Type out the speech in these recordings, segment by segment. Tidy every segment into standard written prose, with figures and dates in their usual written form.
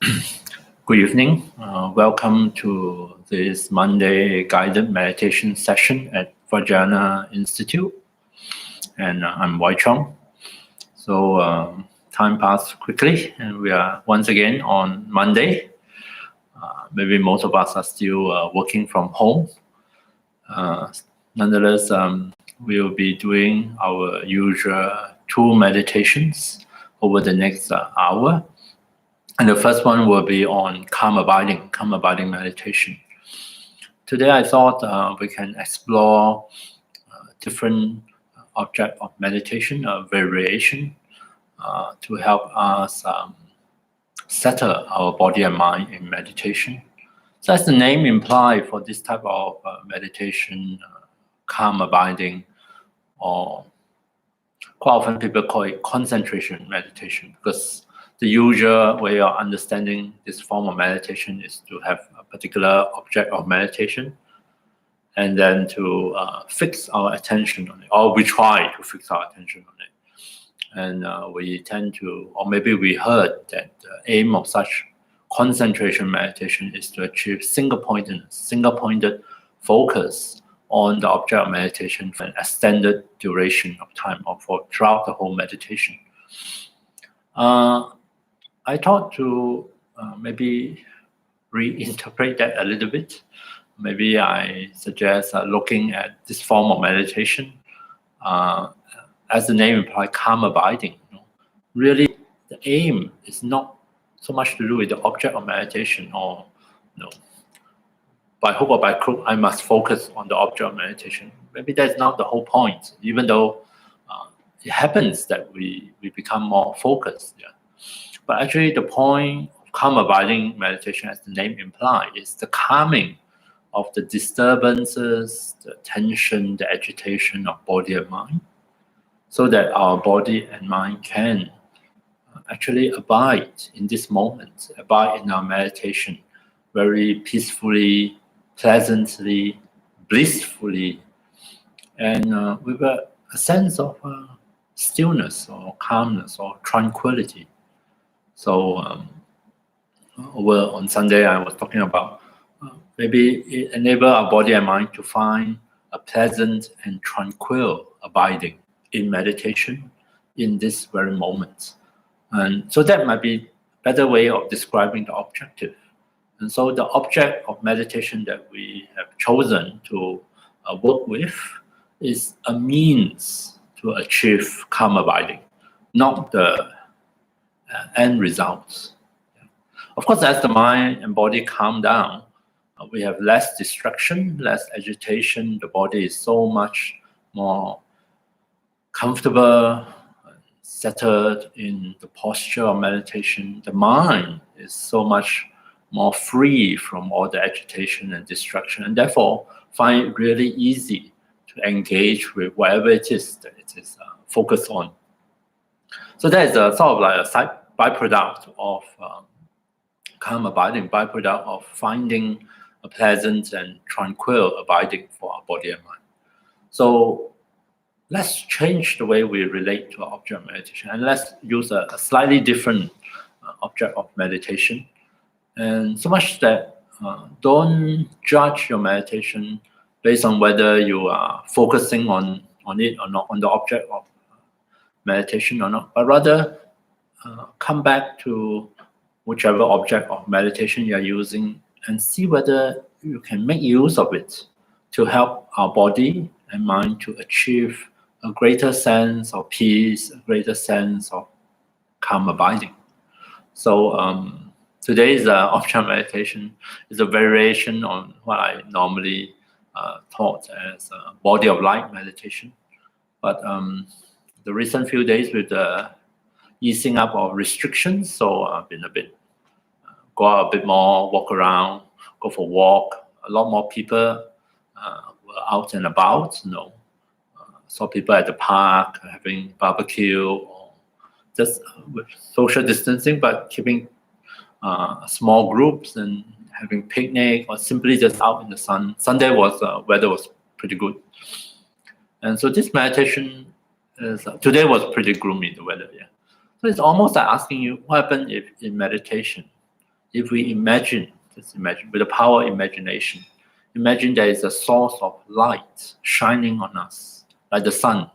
Good evening. Welcome to this Monday guided meditation session at Vajrayana Institute. And I'm Wai Cheong. So time passed quickly, and we are once again on Monday. Maybe most of us are still working from home. Nonetheless, we'll be doing our usual 2 meditations over the next hour. And the first one will be on calm abiding meditation. Today, I thought we can explore different object of meditation, variation, to help us settle our body and mind in meditation. So as the name implies, for this type of meditation, calm abiding, or quite often people call it concentration meditation, because the usual way of understanding this form of meditation is to have a particular object of meditation and then to fix our attention on it, or we try to fix our attention on it. And we tend to, or maybe we heard that the aim of such concentration meditation is to achieve single-pointed focus on the object of meditation for an extended duration of time or for throughout the whole meditation. I thought to maybe reinterpret that a little bit. Maybe I suggest looking at this form of meditation as the name implies, calm abiding. Really, the aim is not so much to do with the object of meditation, or by hook or by crook, I must focus on the object of meditation. Maybe that's not the whole point, even though it happens that we become more focused. Yeah. But actually, the point of calm abiding meditation, as the name implies, is the calming of the disturbances, the tension, the agitation of body and mind, so that our body and mind can actually abide in this moment, abide in our meditation very peacefully, pleasantly, blissfully, and with a sense of stillness or calmness or tranquility. So over on Sunday, I was talking about maybe it enable our body and mind to find a pleasant and tranquil abiding in meditation in this very moment. And so that might be a better way of describing the objective. And so the object of meditation that we have chosen to work with is a means to achieve calm abiding, not the end results. Of course, as the mind and body calm down, we have less distraction, less agitation. The body is so much more comfortable, settled in the posture of meditation. The mind is so much more free from all the agitation and distraction, and therefore find it really easy to engage with whatever it is that it is focused on. So that is a sort of like a side byproduct of calm abiding, byproduct of finding a pleasant and tranquil abiding for our body and mind. So let's change the way we relate to our object of meditation, and let's use a slightly different object of meditation. And so much that don't judge your meditation based on whether you are focusing on it or not, on the object of meditation or not, but rather come back to whichever object of meditation you are using and see whether you can make use of it to help our body and mind to achieve a greater sense of peace, a greater sense of calm abiding. So today's object meditation is a variation on what I normally taught as body of light meditation. But the recent few days with the easing up of restrictions, so I've been a bit, go out a bit more, walk around, go for a walk. A lot more people were out and about, saw people at the park having barbecue, or just with social distancing, but keeping small groups and having picnic, or simply just out in the sun. Sunday weather was pretty good. And so this meditation today was pretty gloomy, the weather, yeah. So it's almost like asking you, what happened if in meditation, if we imagine, just imagine, with the power of imagination, imagine there is a source of light shining on us, like the sun.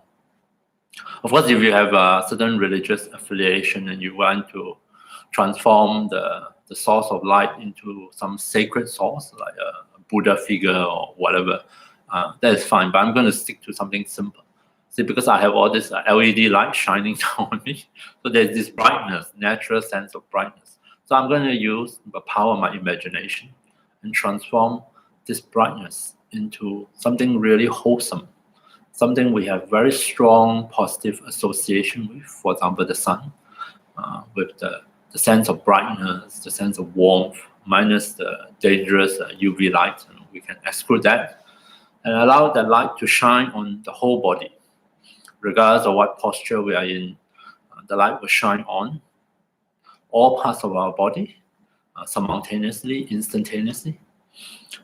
Of course, if you have a certain religious affiliation and you want to transform the source of light into some sacred source, like a Buddha figure or whatever, that is fine. But I'm going to stick to something simple. See, because I have all this LED light shining down on me, so there's this brightness, natural sense of brightness. So I'm going to use the power of my imagination and transform this brightness into something really wholesome, something we have very strong positive association with. For example, the sun, with the sense of brightness, the sense of warmth, minus the dangerous UV light. We can exclude that and allow that light to shine on the whole body. Regardless of what posture we are in, the light will shine on all parts of our body simultaneously, instantaneously.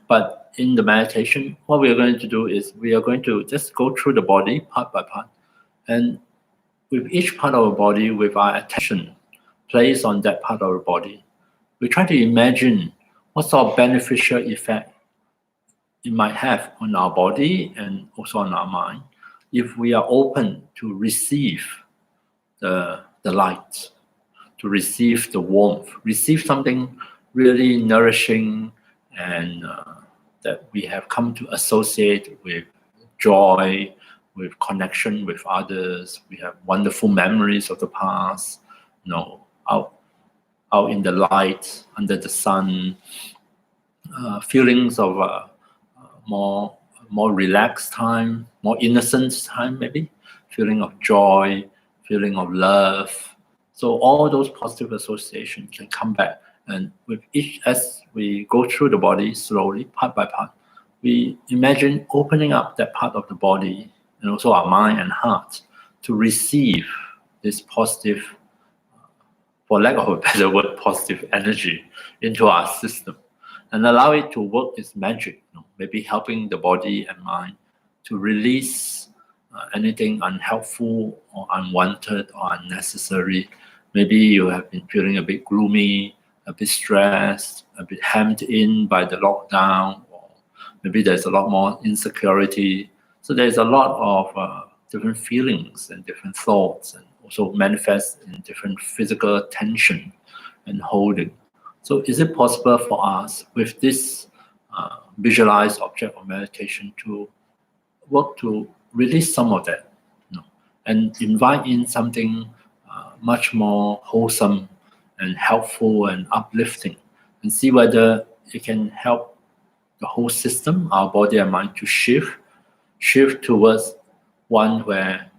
But in the meditation, what we are going to do is we are going to just go through the body part by part. And with each part of our body, with our attention placed on that part of our body, we try to imagine what sort of beneficial effect it might have on our body and also on our mind if we are open to receive the light, to receive the warmth, receive something really nourishing and that we have come to associate with joy, with connection with others. We have wonderful memories of the past, out in the light, under the sun, feelings of more relaxed time, more innocent time, maybe feeling of joy, feeling of love. So all those positive associations can come back, and with each, as we go through the body slowly, part by part, we imagine opening up that part of the body and also our mind and heart to receive this positive, for lack of a better word, positive energy into our system, and allow it to work its magic, maybe helping the body and mind to release anything unhelpful or unwanted or unnecessary. Maybe you have been feeling a bit gloomy, a bit stressed, a bit hemmed in by the lockdown, or maybe there's a lot more insecurity. So there's a lot of different feelings and different thoughts, and also manifest in different physical tension and holding. So is it possible for us with this visualized object of meditation to work to release some of that, and invite in something much more wholesome and helpful and uplifting, and see whether it can help the whole system, our body and mind, to shift towards one where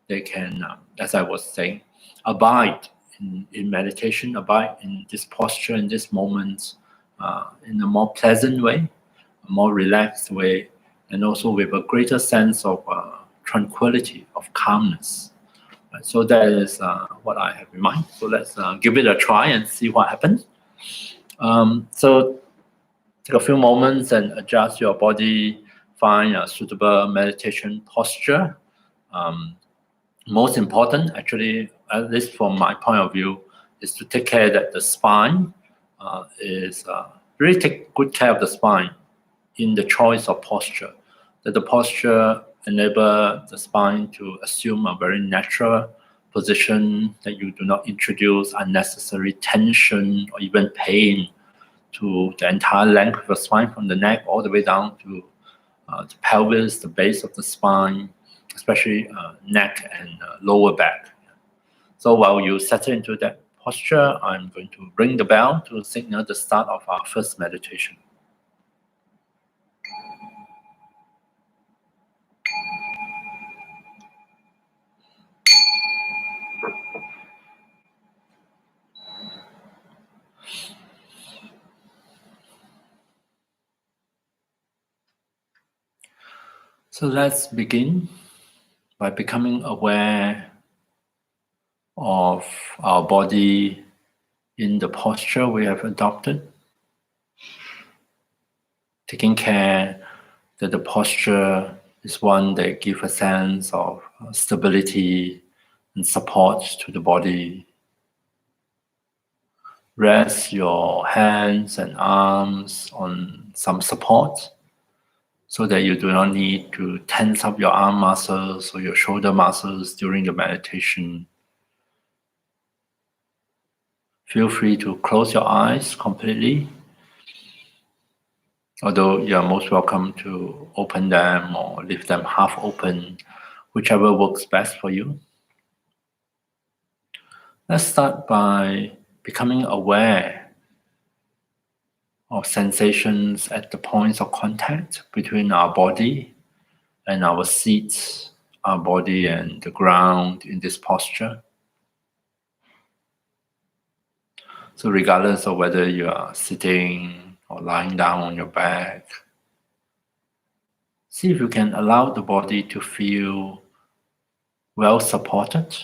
they can, as I was saying, abide in meditation, abide in this posture, in this moment, in a more pleasant way, a more relaxed way, and also with a greater sense of tranquility, of calmness. Right? So that is what I have in mind. So let's give it a try and see what happens. So take a few moments and adjust your body, find a suitable meditation posture. Most important, actually, at least from my point of view, is to take care that the spine really take good care of the spine in the choice of posture. That the posture enable the spine to assume a very natural position, that you do not introduce unnecessary tension or even pain to the entire length of the spine, from the neck all the way down to the pelvis, the base of the spine, especially neck and lower back. So while you settle into that posture, I'm going to ring the bell to signal the start of our first meditation. So let's begin by becoming aware of our body in the posture we have adopted, taking care that the posture is one that gives a sense of stability and support to the body. rest your hands and arms on some support so that you do not need to tense up your arm muscles or your shoulder muscles during the meditation. Feel free to close your eyes completely, although you are most welcome to open them or leave them half open, whichever works best for you. Let's start by becoming aware of sensations at the points of contact between our body and our seat, our body and the ground in this posture. So regardless of whether you are sitting or lying down on your back, see if you can allow the body to feel well supported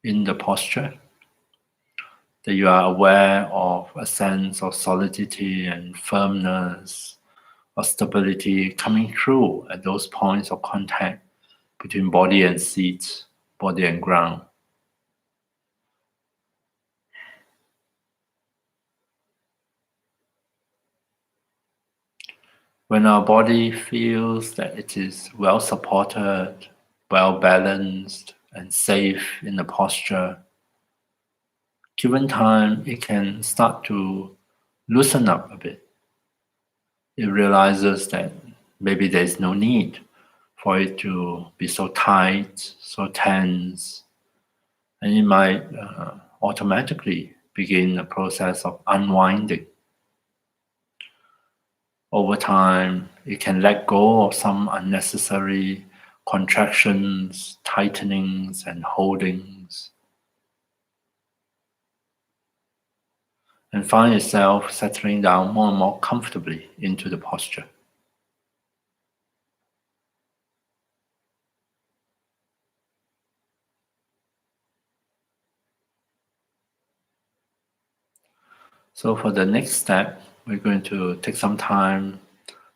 in the posture, that you are aware of a sense of solidity and firmness or stability coming through at those points of contact between body and seat, body and ground. When our body feels that it is well supported, well balanced, and safe in the posture, given time, it can start to loosen up a bit. It realizes that maybe there's no need for it to be so tight, so tense, and it might automatically begin a process of unwinding. Over time, it can let go of some unnecessary contractions, tightenings, and holdings, and find itself settling down more and more comfortably into the posture. So for the next step, we're going to take some time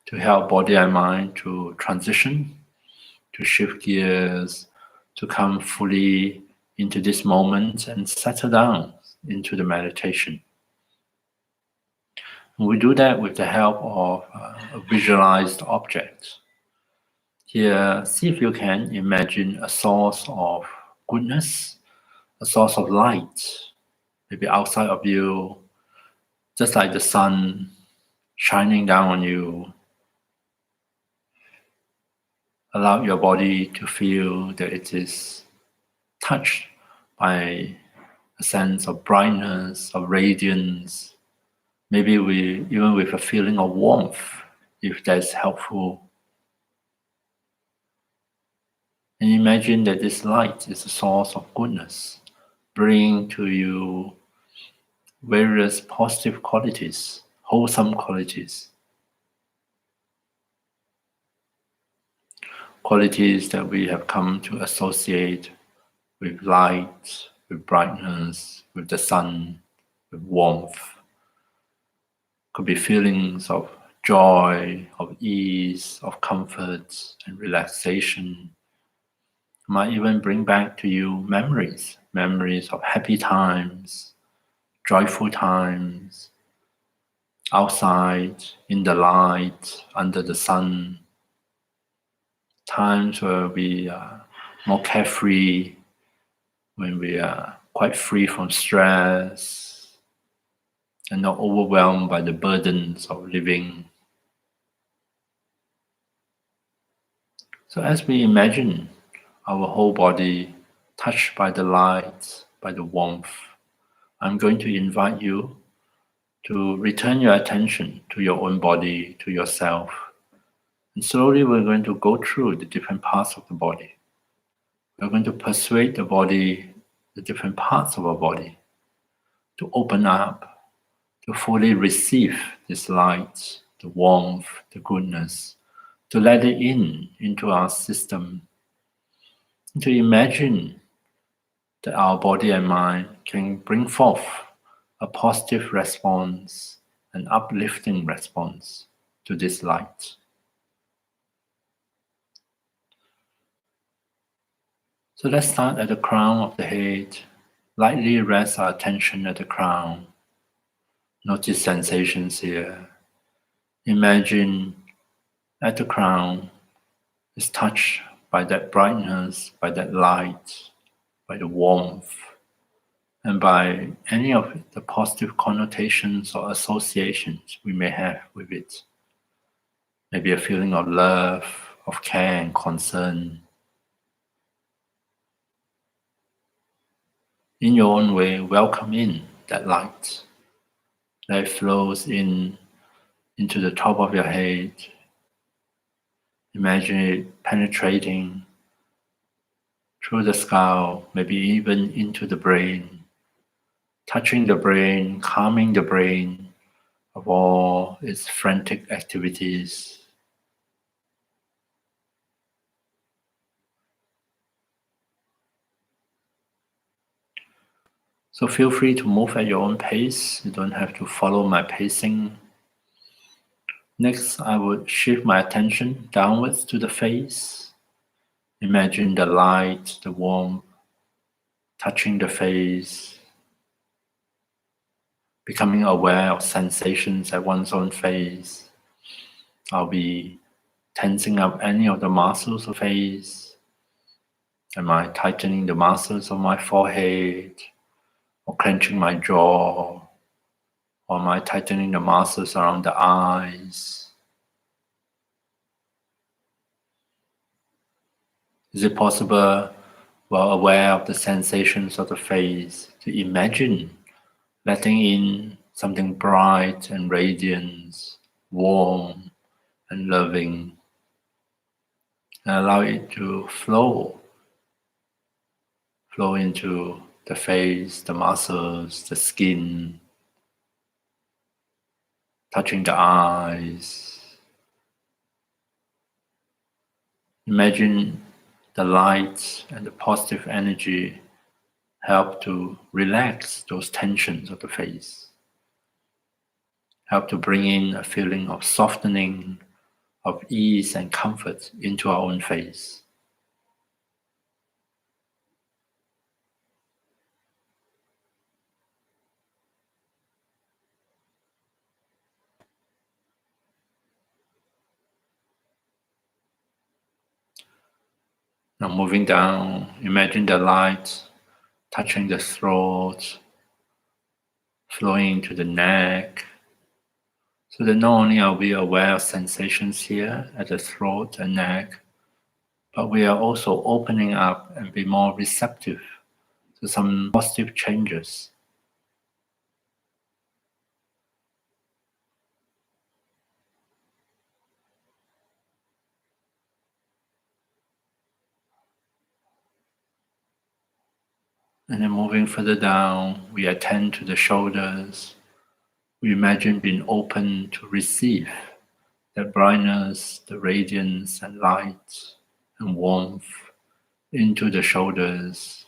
to help body and mind to transition, to shift gears, to come fully into this moment and settle down into the meditation. And we do that with the help of a visualized object. Here, see if you can imagine a source of goodness, a source of light, maybe outside of you, just like the sun shining down on you. Allow your body to feel that it is touched by a sense of brightness, of radiance, maybe even with a feeling of warmth, if that's helpful. And imagine that this light is a source of goodness, bringing to you various positive qualities, wholesome qualities. Qualities that we have come to associate with light, with brightness, with the sun, with warmth. Could be feelings of joy, of ease, of comfort and relaxation. Might even bring back to you memories of happy times, joyful times, outside, in the light, under the sun. Times where we are more carefree, when we are quite free from stress and not overwhelmed by the burdens of living. So as we imagine our whole body touched by the light, by the warmth, I'm going to invite you to return your attention to your own body, to yourself. And slowly we're going to go through the different parts of the body. We're going to persuade the body, the different parts of our body, to open up, to fully receive this light, the warmth, the goodness, to let it into our system, and to imagine that our body and mind can bring forth a positive response, an uplifting response to this light. So let's start at the crown of the head, Lightly rest our attention at the crown. Notice sensations here. Imagine at the crown is touched by that brightness, by that light, by the warmth, and by any of the positive connotations or associations we may have with it. Maybe a feeling of love, of care and concern. In your own way, welcome in that light that flows into the top of your head. Imagine it penetrating through the skull, maybe even into the brain, touching the brain, calming the brain of all its frantic activities. So feel free to move at your own pace. You don't have to follow my pacing. Next, I would shift my attention downwards to the face. Imagine the light, the warmth, touching the face, becoming aware of sensations at one's own face. I'll be tensing up any of the muscles of the face. Am I tightening the muscles of my forehead, or clenching my jaw, or am I tightening the muscles around the eyes? Is it possible, while aware of the sensations of the face, to imagine letting in something bright and radiant, warm and loving, and allow it to flow into the face, the muscles, the skin, touching the eyes. Imagine the light and the positive energy help to relax those tensions of the face, help to bring in a feeling of softening, of ease and comfort into our own face. Now moving down, imagine the light touching the throat, flowing to the neck, so that not only are we aware of sensations here at the throat and neck, but we are also opening up and be more receptive to some positive changes. And then moving further down, we attend to the shoulders. We imagine being open to receive the brightness, the radiance and light and warmth into the shoulders.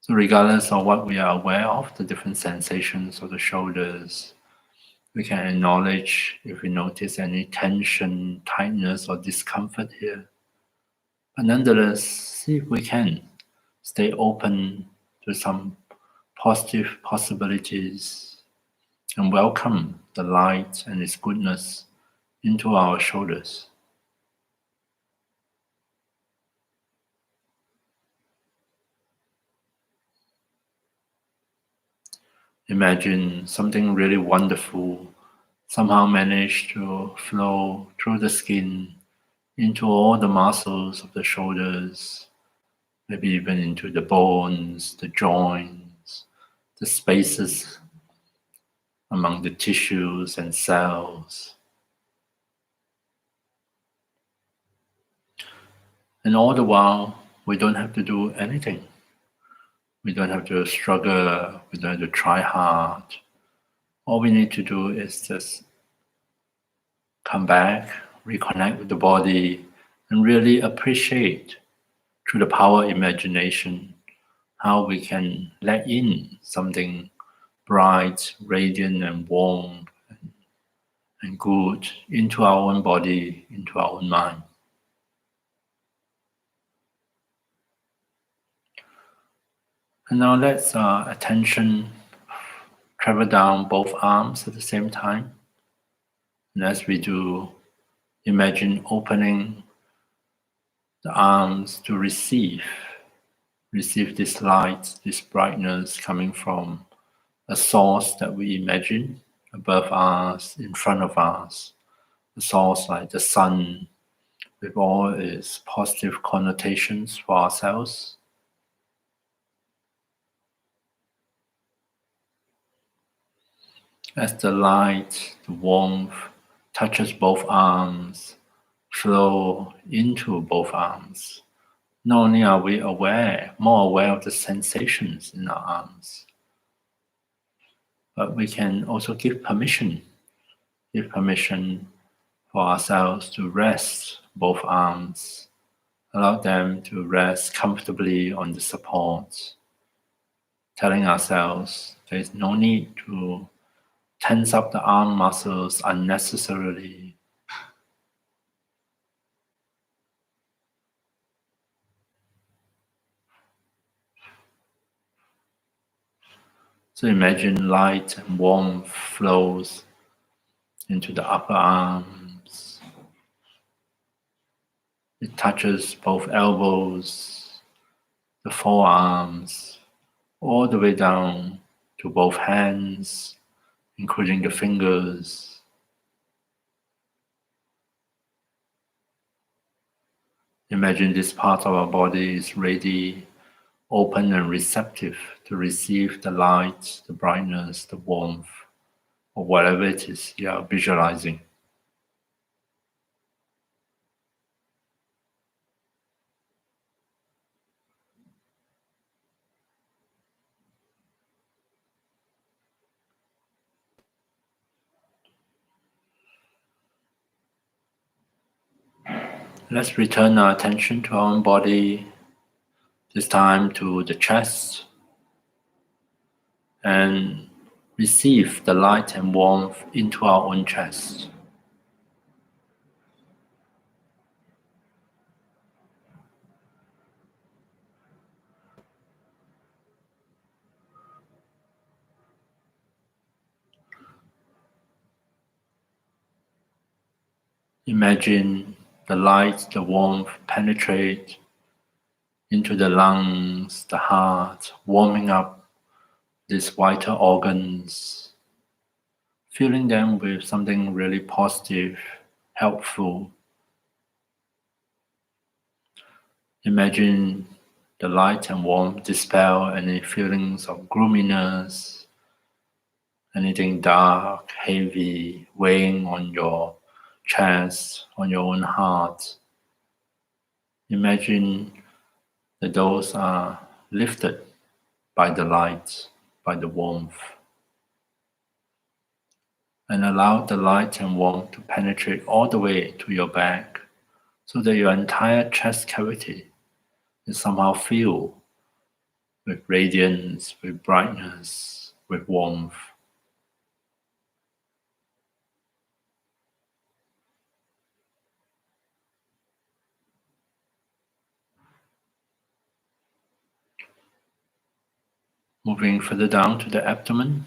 So regardless of what we are aware of, the different sensations of the shoulders, we can acknowledge if we notice any tension, tightness or discomfort here. But nonetheless, see if we can stay open to some positive possibilities and welcome the light and its goodness into our shoulders. Imagine something really wonderful somehow managed to flow through the skin into all the muscles of the shoulders, maybe even into the bones, the joints, the spaces among the tissues and cells. And all the while, we don't have to do anything. We don't have to struggle, we don't have to try hard. All we need to do is just come back, reconnect with the body, and really appreciate through the power of imagination how we can let in something bright, radiant, and warm and good into our own body, into our own mind. And now let's attention travel down both arms at the same time. And as we do, imagine opening the arms to receive this light, this brightness coming from a source that we imagine above us, in front of us, a source like the sun with all its positive connotations for ourselves. As the light, the warmth touches both arms, flow into both arms. Not only are we more aware of the sensations in our arms, but we can also give permission for ourselves to rest both arms, allow them to rest comfortably on the support, telling ourselves there is no need to tense up the arm muscles unnecessarily. So imagine light and warmth flows into the upper arms. It touches both elbows, the forearms, all the way down to both hands, including the fingers. Imagine this part of our body is ready, open and receptive to receive the light, the brightness, the warmth, or whatever it is you are visualizing. Let's return our attention to our own body, this time to the chest, and receive the light and warmth into our own chest. Imagine the light, the warmth penetrate into the lungs, the heart, warming up these vital organs, filling them with something really positive, helpful. Imagine the light and warmth dispel any feelings of gloominess, anything dark, heavy, weighing on your chest, on your own heart. Imagine that those are lifted by the light, by the warmth. And allow the light and warmth to penetrate all the way to your back, so that your entire chest cavity is somehow filled with radiance, with brightness, with warmth. Moving further down to the abdomen,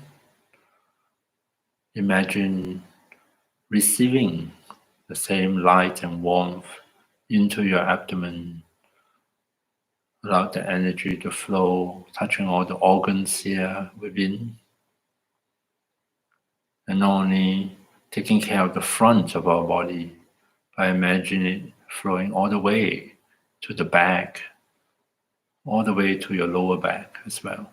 imagine receiving the same light and warmth into your abdomen. Allow the energy to flow, touching all the organs here within. And not only taking care of the front of our body, by imagining it flowing all the way to the back, all the way to your lower back as well.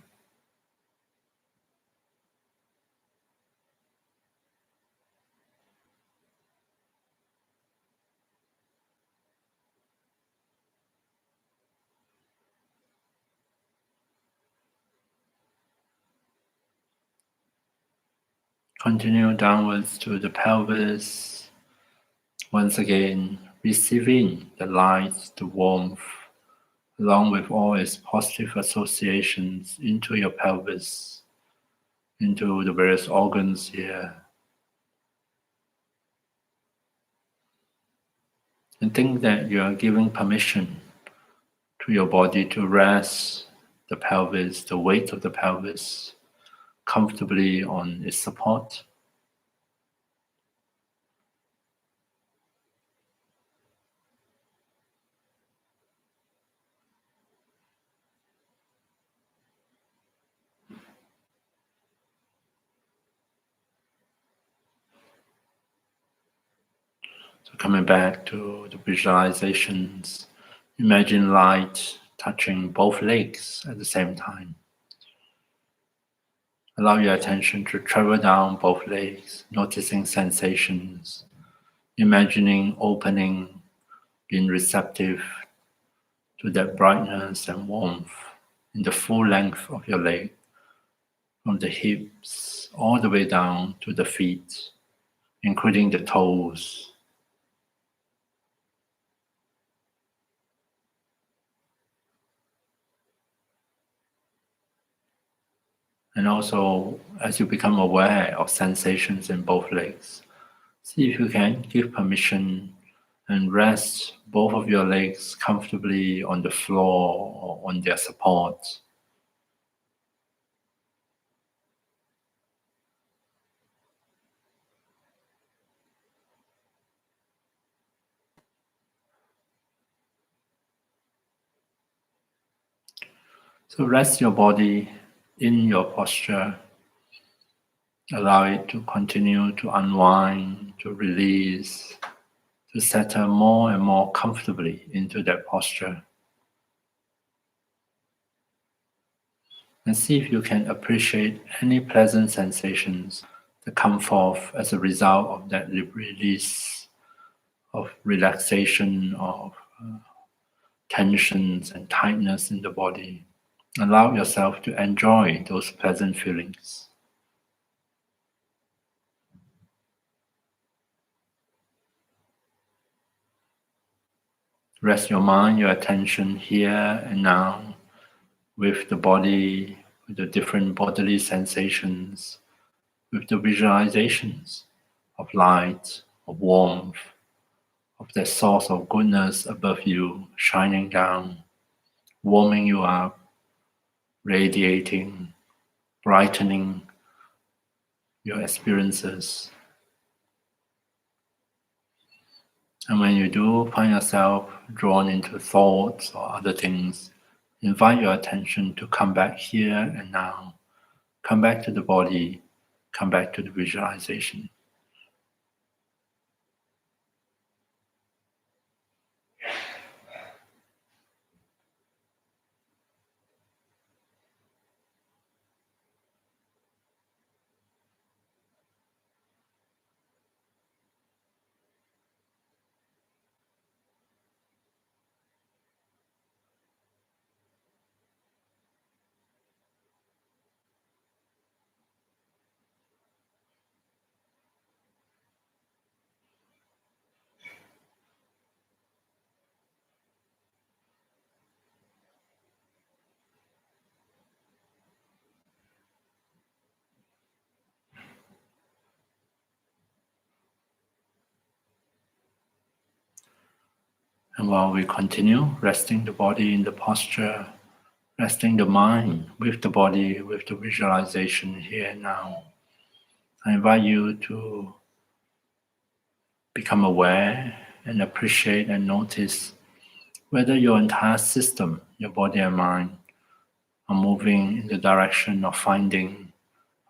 Continue downwards to the pelvis. Once again, receiving the light, the warmth, along with all its positive associations into your pelvis, into the various organs here. And think that you are giving permission to your body to rest, the pelvis, the weight of the pelvis comfortably on its support. So coming back to the visualizations, imagine light touching both legs at the same time. Allow your attention to travel down both legs, noticing sensations, imagining opening, being receptive to that brightness and warmth in the full length of your leg, from the hips all the way down to the feet, including the toes. And also, as you become aware of sensations in both legs, see if you can give permission and rest both of your legs comfortably on the floor or on their support. So rest your body in your posture. Allow it to continue to unwind, to release, to settle more and more comfortably into that posture. And see if you can appreciate any pleasant sensations that come forth as a result of that release of relaxation, of tensions and tightness in the body. Allow yourself to enjoy those pleasant feelings. Rest your mind, your attention here and now with the body, with the different bodily sensations, with the visualizations of light, of warmth, of that source of goodness above you, shining down, warming you up, radiating, brightening your experiences. And when you do find yourself drawn into thoughts or other things, invite your attention to come back here and now. Come back to the body, come back to the visualization. And while we continue, resting the body in the posture, resting the mind with the body, with the visualization here and now, I invite you to become aware and appreciate and notice whether your entire system, your body and mind, are moving in the direction of finding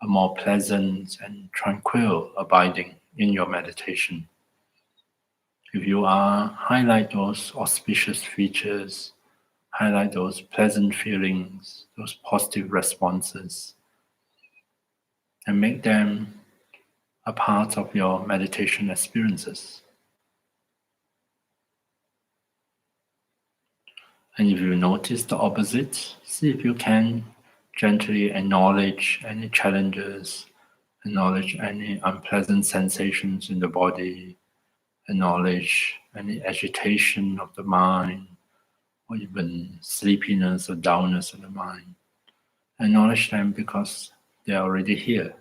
a more pleasant and tranquil abiding in your meditation. If you are, highlight those auspicious features, highlight those pleasant feelings, those positive responses, and make them a part of your meditation experiences. And if you notice the opposite, see if you can gently acknowledge any challenges, acknowledge any unpleasant sensations in the body, acknowledge any agitation of the mind, or even sleepiness or dullness of the mind. Acknowledge them because they are already here.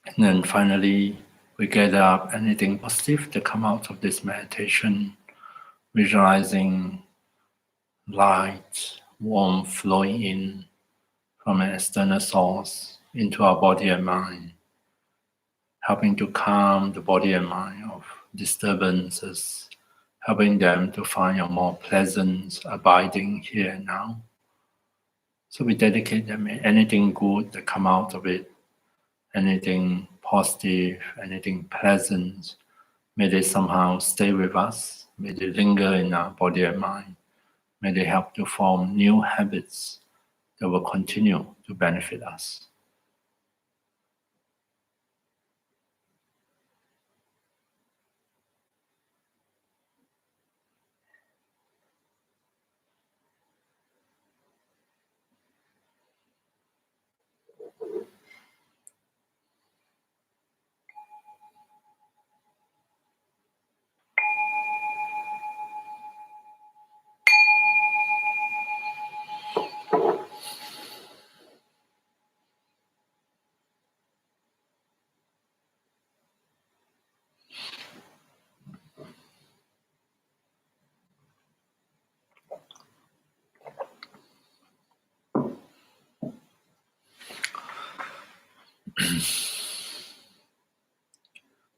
And then finally, we gather up anything positive that come out of this meditation, visualizing light, warmth flowing in from an external source into our body and mind, helping to calm the body and mind of disturbances, helping them to find a more pleasant abiding here and now. So we dedicate them anything good that come out of it, anything positive, anything pleasant, may they somehow stay with us, may they linger in our body and mind, may they help to form new habits that will continue to benefit us.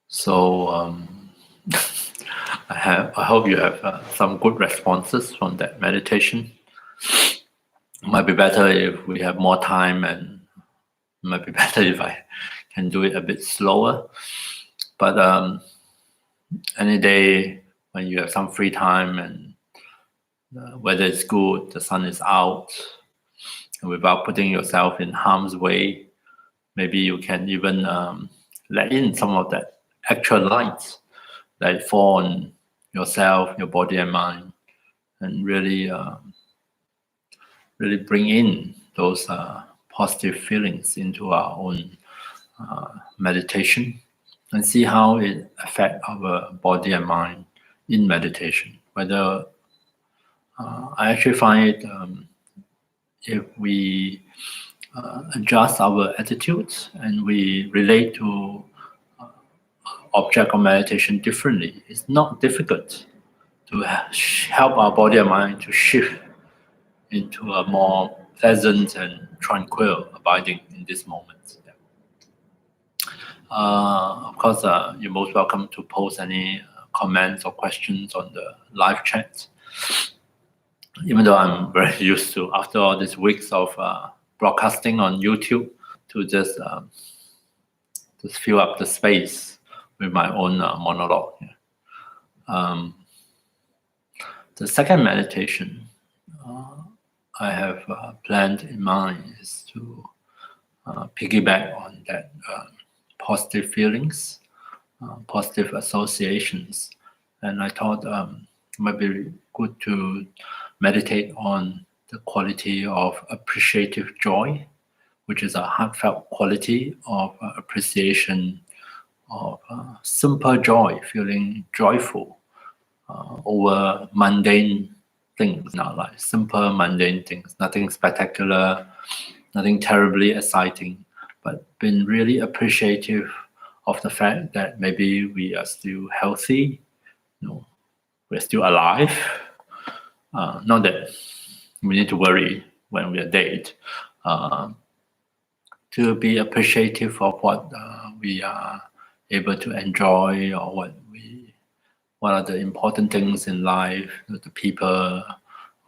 So I hope you have some good responses from that meditation. It might be better if we have more time, and it might be better if I can do it a bit slower. But any day when you have some free time and weather is good, the sun is out, and without putting yourself in harm's way, maybe you can even let in some of that actual light that fall on yourself, your body and mind, and really bring in those positive feelings into our own meditation, and see how it affects our body and mind in meditation. Whether I actually find it, if we adjust our attitudes and we relate to object of meditation differently, it's not difficult to help our body and mind to shift into a more pleasant and tranquil abiding in this moment. Yeah. Of course, you're most welcome to post any comments or questions on the live chat. Even though I'm very used to, after all these weeks of broadcasting on YouTube, to just fill up the space with my own monologue. Yeah. The second meditation I have planned in mind is to piggyback on that positive feelings, positive associations. And I thought it might be good to meditate on the quality of appreciative joy, which is a heartfelt quality of appreciation of simple joy, feeling joyful over mundane things in our life, simple mundane things, nothing spectacular, nothing terribly exciting, but being really appreciative of the fact that maybe we are still healthy, we're still alive. Not that we need to worry when we are dead. To be appreciative of what we are able to enjoy, or what are the important things in life, the people,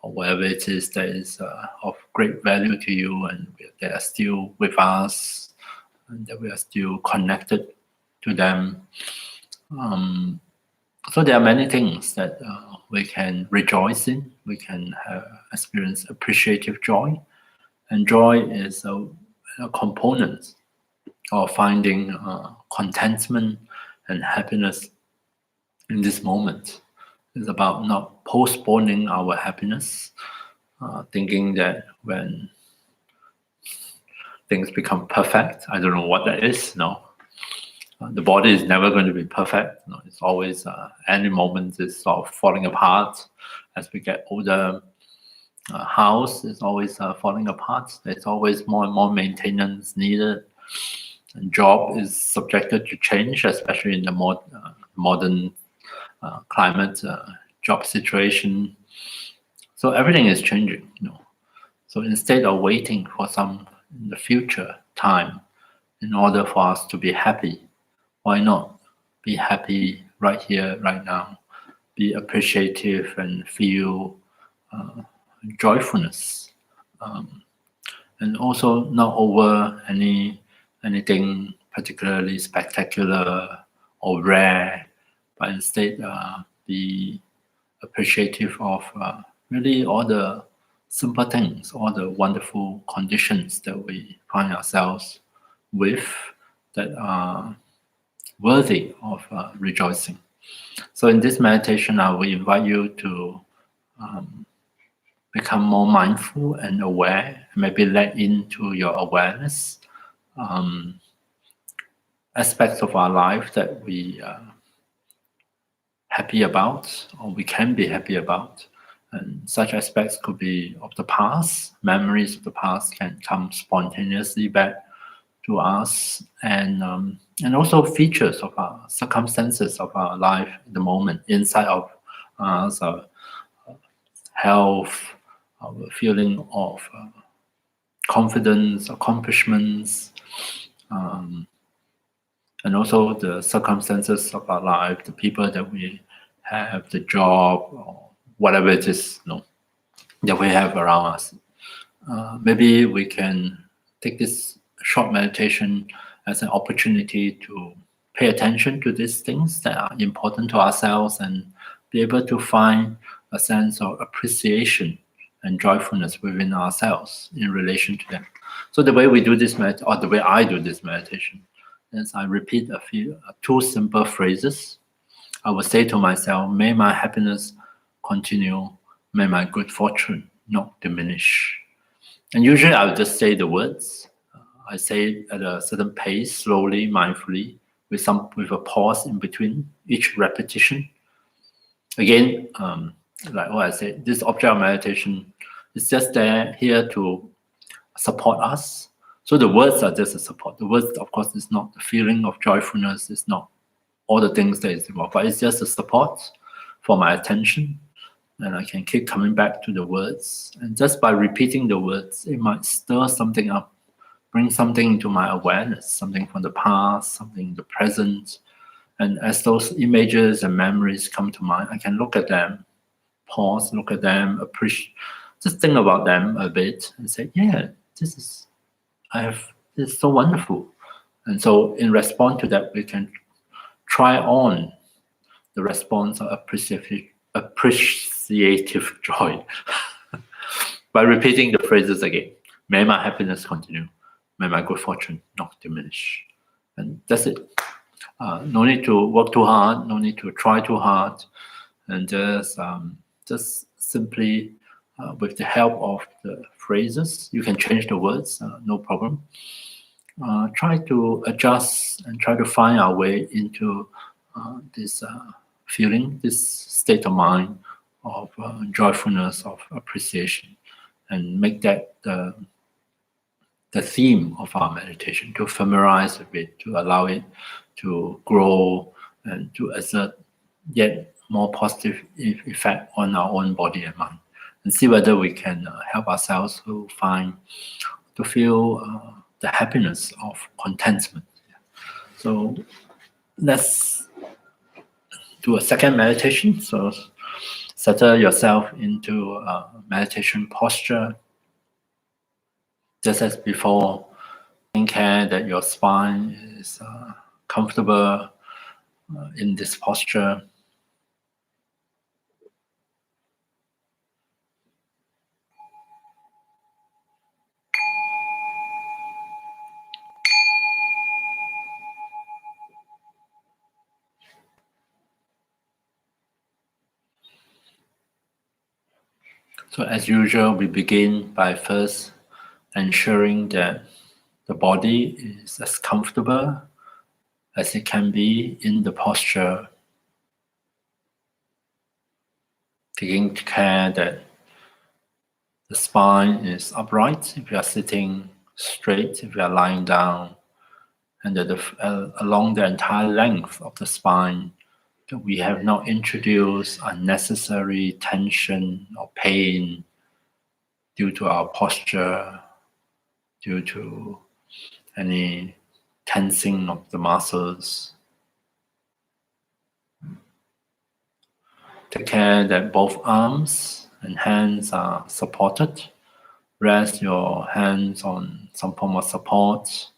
or whatever it is that is of great value to you, and they are still with us, and that we are still connected to them. So there are many things that we can rejoice in. We can experience appreciative joy, and joy is a component of finding contentment and happiness in this moment. It's about not postponing our happiness, thinking that when things become perfect, I don't know what that is. No, the body is never going to be perfect. No, it's always any moment is sort of falling apart. As we get older, house is always falling apart. There's always more and more maintenance needed. And job is subjected to change, especially in the modern climate, job situation. So everything is changing, So instead of waiting for some in the future time in order for us to be happy, why not be happy right here, right now? Be appreciative and feel joyfulness, and also not over anything particularly spectacular or rare, but instead be appreciative of really all the simple things, all the wonderful conditions that we find ourselves with that are worthy of rejoicing. So in this meditation, I will invite you to become more mindful and aware, maybe let into your awareness aspects of our life that we are happy about, or we can be happy about. And such aspects could be of the past. Memories of the past can come spontaneously back to us, and also features of our circumstances of our life at the moment, inside of us, our health, our feeling of confidence, accomplishments, and also the circumstances of our life, the people that we have, the job, or whatever it is, that we have around us. Maybe we can take this short meditation as an opportunity to pay attention to these things that are important to ourselves and be able to find a sense of appreciation and joyfulness within ourselves in relation to them. So the way we do this or the way I do this meditation is I repeat two simple phrases. I will say to myself, may my happiness continue, may my good fortune not diminish. And usually I'll just say the words. I say it at a certain pace, slowly, mindfully, with a pause in between each repetition. Again, like what I said, this object of meditation is just here to support us. So the words are just a support. The words, of course, is not the feeling of joyfulness. It's not all the things that is involved, but it's just a support for my attention. And I can keep coming back to the words. And just by repeating the words, it might stir something up, bring something into my awareness, something from the past, something in the present. And as those images and memories come to mind, I can look at them, pause, look at them, appreciate, just think about them a bit and say, yeah, this is so wonderful. And so in response to that, we can try on the response of appreciative joy by repeating the phrases again. May my happiness continue. May my good fortune not diminish. And that's it. No need to work too hard. No need to try too hard. And just simply, with the help of the phrases, you can change the words, no problem. Try to adjust and try to find our way into this feeling, this state of mind of joyfulness, of appreciation, and make that the theme of our meditation, to familiarize with it, to allow it to grow and to exert yet more positive effect on our own body and mind, and see whether we can help ourselves to feel the happiness of contentment. So let's do a second meditation. So settle yourself into a meditation posture. Just as before, take care that your spine is comfortable in this posture. So as usual, we begin by first ensuring that the body is as comfortable as it can be in the posture, taking care that the spine is upright if you are sitting straight, if you are lying down, and that along the entire length of the spine, that we have not introduced unnecessary tension or pain due to our posture, due to any tensing of the muscles. Take care that both arms and hands are supported. Rest your hands on some form of support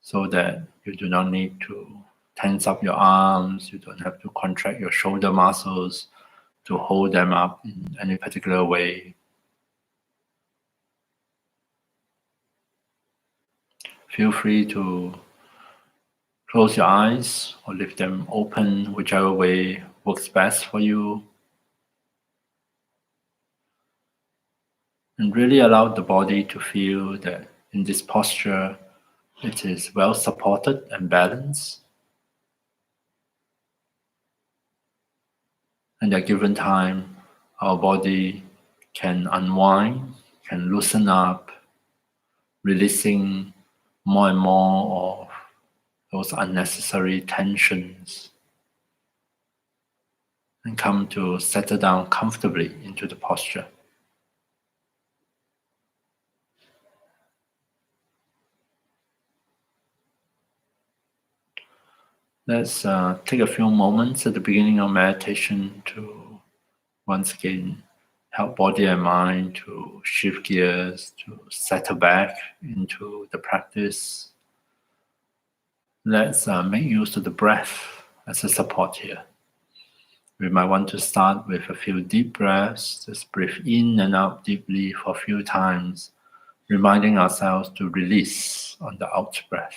so that you do not need to tense up your arms, you don't have to contract your shoulder muscles to hold them up in any particular way. Feel free to close your eyes or leave them open, whichever way works best for you. And really allow the body to feel that in this posture, it is well supported and balanced. And at a given time, our body can unwind, can loosen up, releasing more and more of those unnecessary tensions, and come to settle down comfortably into the posture. Let's take a few moments at the beginning of meditation to once again help body and mind to shift gears, to settle back into the practice. Let's make use of the breath as a support here. We might want to start with a few deep breaths. Just breathe in and out deeply for a few times, reminding ourselves to release on the out breath.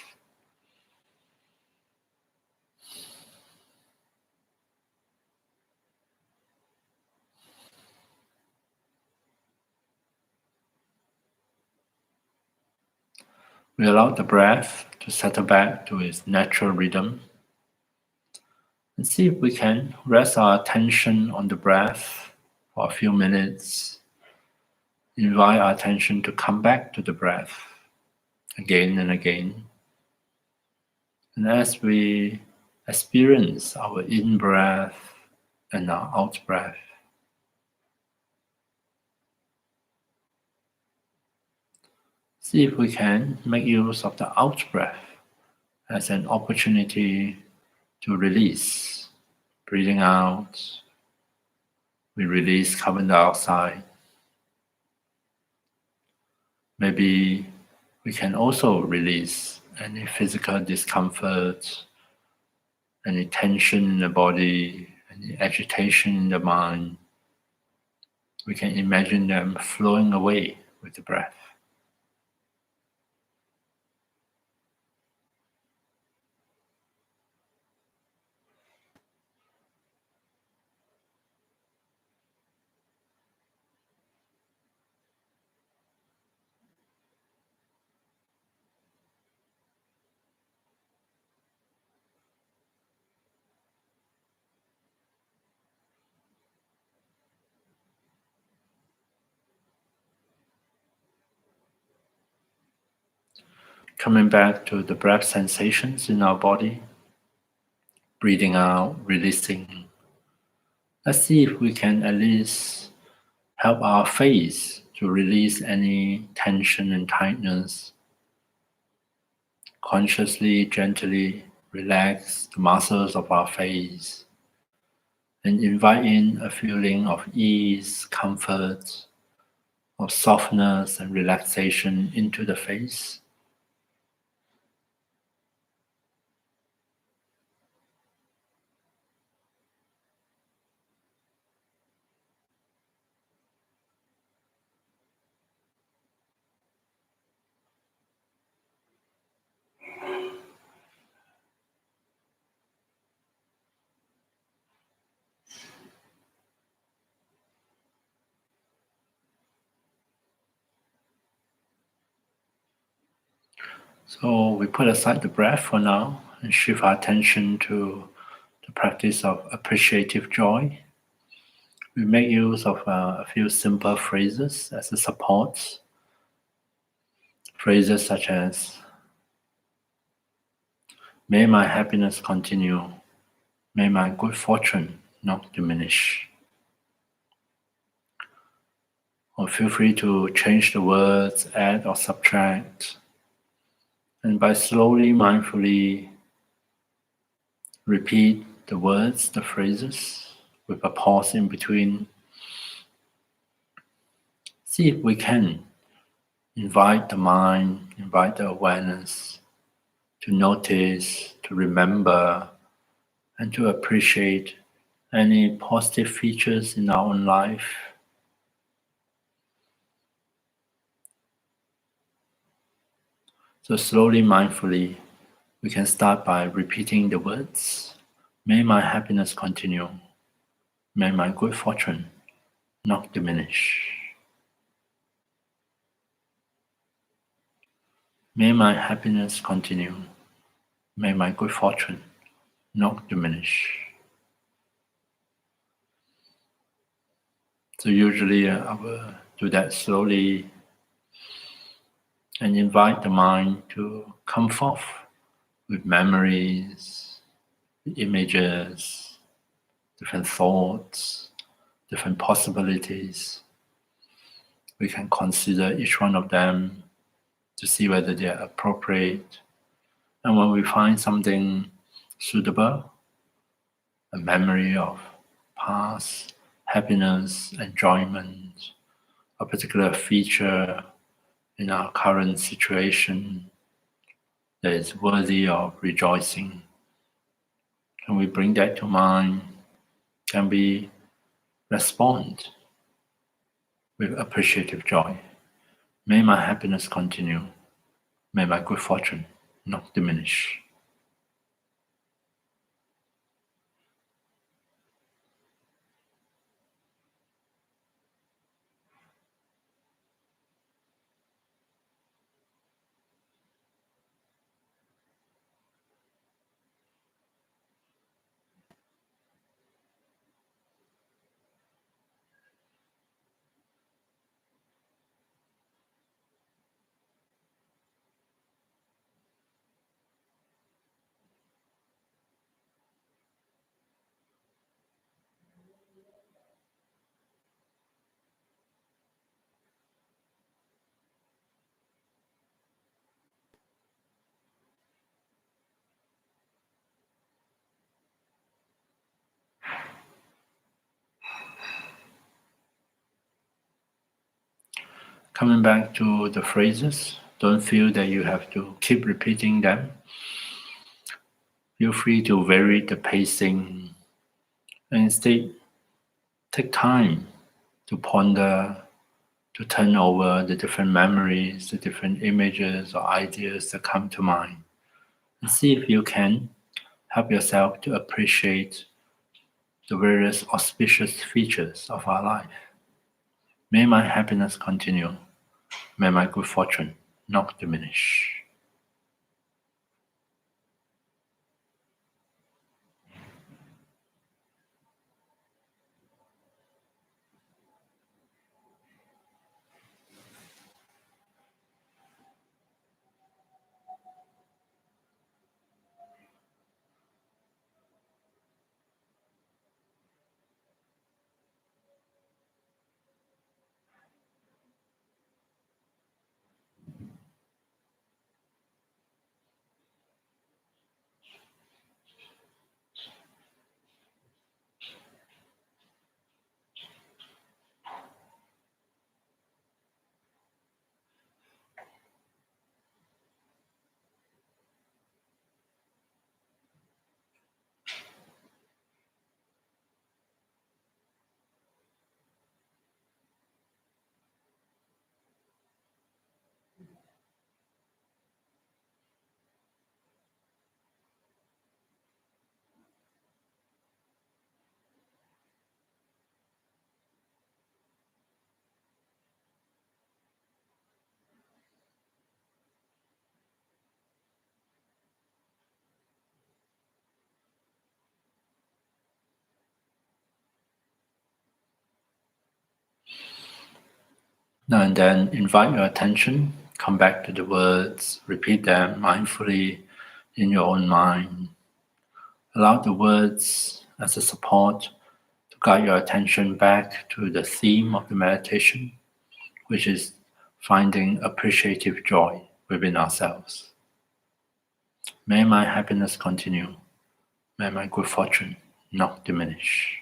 We allow the breath to settle back to its natural rhythm. And see if we can rest our attention on the breath for a few minutes. Invite our attention to come back to the breath again and again. And as we experience our in-breath and our out-breath, see if we can make use of the out-breath as an opportunity to release. Breathing out, we release carbon dioxide. Maybe we can also release any physical discomfort, any tension in the body, any agitation in the mind. We can imagine them flowing away with the breath. Coming back to the breath sensations in our body, breathing out, releasing. Let's see if we can at least help our face to release any tension and tightness. Consciously, gently relax the muscles of our face and invite in a feeling of ease, comfort, of softness and relaxation into the face. So we put aside the breath for now and shift our attention to the practice of appreciative joy. We make use of a few simple phrases as a support. Phrases such as, May my happiness continue. May my good fortune not diminish. Or feel free to change the words, add or subtract. And by slowly, mindfully repeat the words, the phrases, with a pause in between. See if we can invite the mind, invite the awareness to notice, to remember, and to appreciate any positive features in our own life. So slowly, mindfully, we can start by repeating the words. May my happiness continue. May my good fortune not diminish. May my happiness continue. May my good fortune not diminish. So usually I will do that slowly and invite the mind to come forth with memories, images, different thoughts, different possibilities. We can consider each one of them to see whether they are appropriate. And when we find something suitable, a memory of past happiness, enjoyment, a particular feature in our current situation that is worthy of rejoicing, can we bring that to mind? Can we respond with appreciative joy? May my happiness continue. May my good fortune not diminish. Coming back to the phrases, don't feel that you have to keep repeating them. Feel free to vary the pacing and instead take time to ponder, to turn over the different memories, the different images or ideas that come to mind, and see if you can help yourself to appreciate the various auspicious features of our life. May my happiness continue. May my good fortune not diminish. Now and then invite your attention, come back to the words, repeat them mindfully, in your own mind. Allow the words as a support to guide your attention back to the theme of the meditation, which is finding appreciative joy within ourselves. May my happiness continue. May my good fortune not diminish.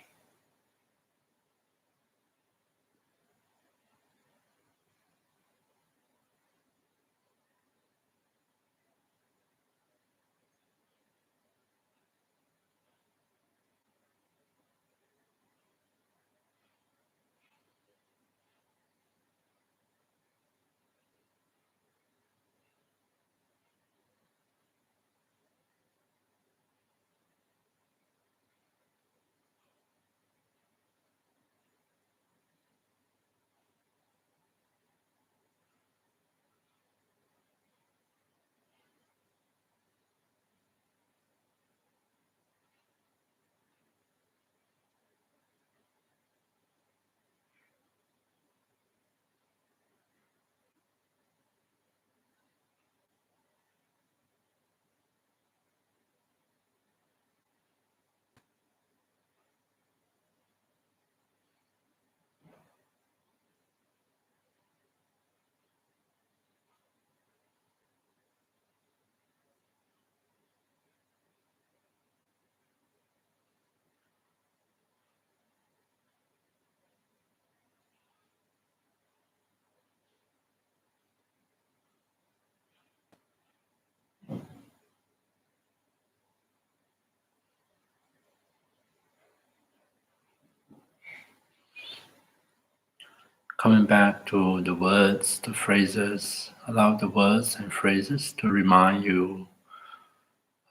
Coming back to the words, the phrases, allow the words and phrases to remind you,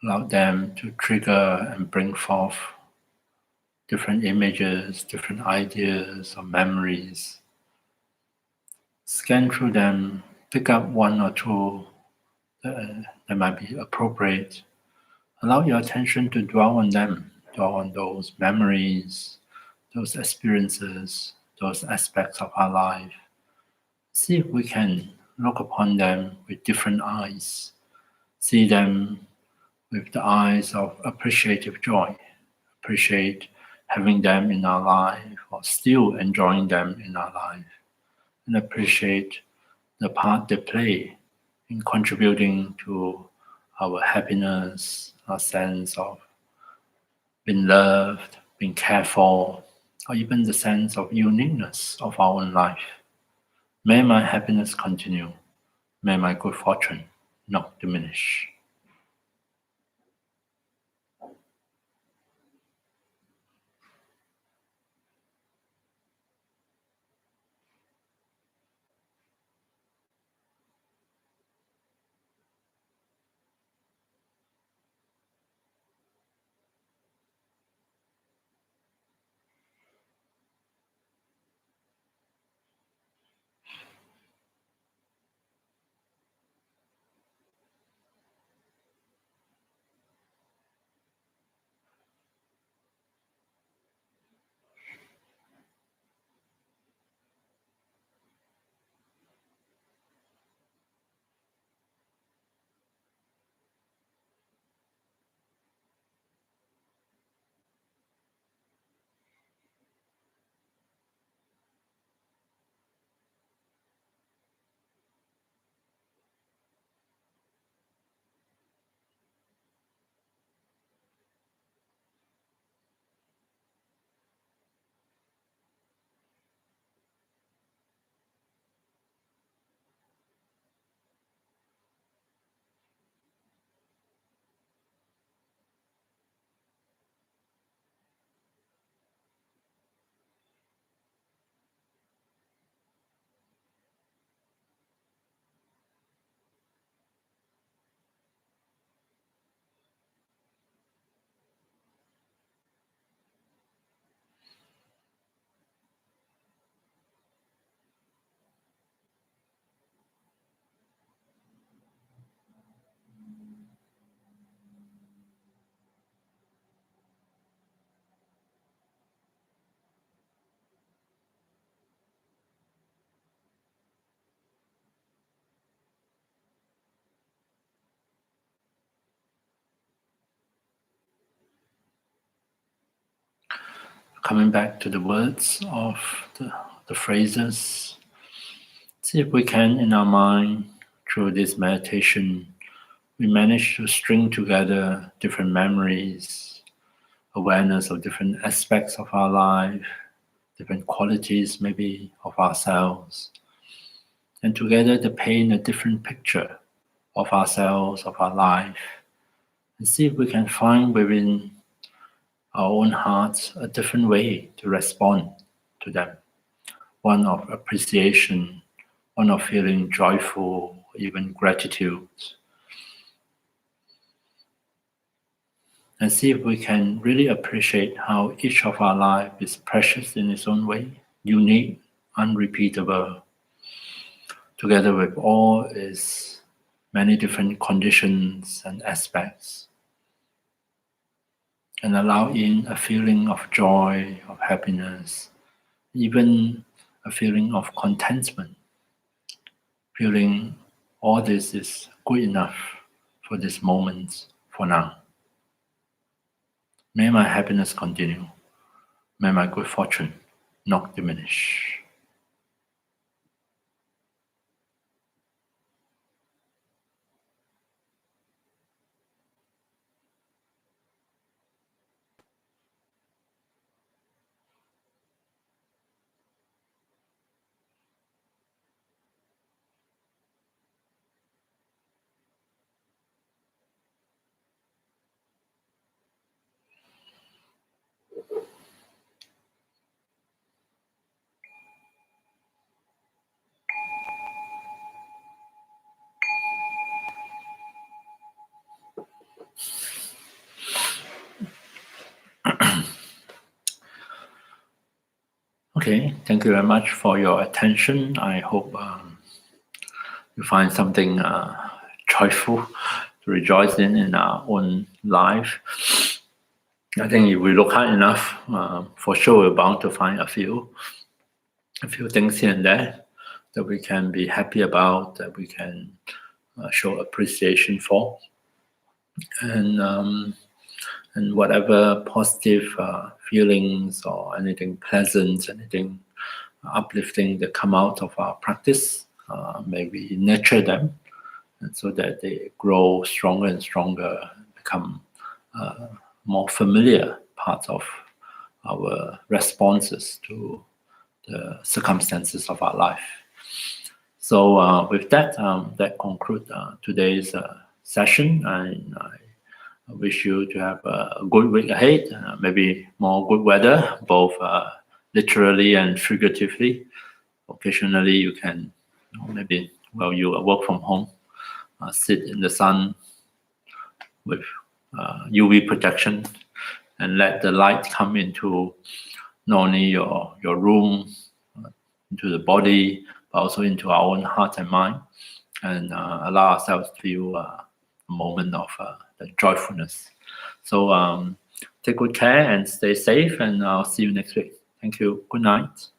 allow them to trigger and bring forth different images, different ideas or memories. Scan through them, pick up one or two that might be appropriate. Allow your attention to dwell on them, dwell on those memories, those experiences, those aspects of our life. See if we can look upon them with different eyes. See them with the eyes of appreciative joy. Appreciate having them in our life or still enjoying them in our life. And appreciate the part they play in contributing to our happiness, our sense of being loved, being cared for, or even the sense of uniqueness of our own life. May my happiness continue. May my good fortune not diminish. coming back to the words of the phrases. See if we can, in our mind, through this meditation, we manage to string together different memories, awareness of different aspects of our life, different qualities maybe of ourselves, and together to paint a different picture of ourselves, of our life, and see if we can find within our own hearts a different way to respond to them. One of appreciation, one of feeling joyful, even gratitude. And see if we can really appreciate how each of our life is precious in its own way, unique, unrepeatable, together with all its many different conditions and aspects. And allow in a feeling of joy, of happiness, even a feeling of contentment, feeling all this is good enough for this moment, for now. May my happiness continue. May my good fortune not diminish. Okay, thank you very much for your attention. I hope you find something joyful to rejoice in our own life. I think if we look hard enough, for sure we're bound to find a few things here and there that we can be happy about, that we can show appreciation for, and whatever positive feelings or anything pleasant, anything uplifting that come out of our practice, may we nurture them, and so that they grow stronger and stronger, become more familiar parts of our responses to the circumstances of our life. So with that, that concludes today's session, and I wish you to have a good week ahead, maybe more good weather, both literally and figuratively. Occasionally you can, maybe while you work from home, sit in the sun with UV protection and let the light come into not only your room, into the body, but also into our own heart and mind, and allow ourselves to feel a moment of the joyfulness. So take good care and stay safe, and I'll see you next week. Thank you. Good night.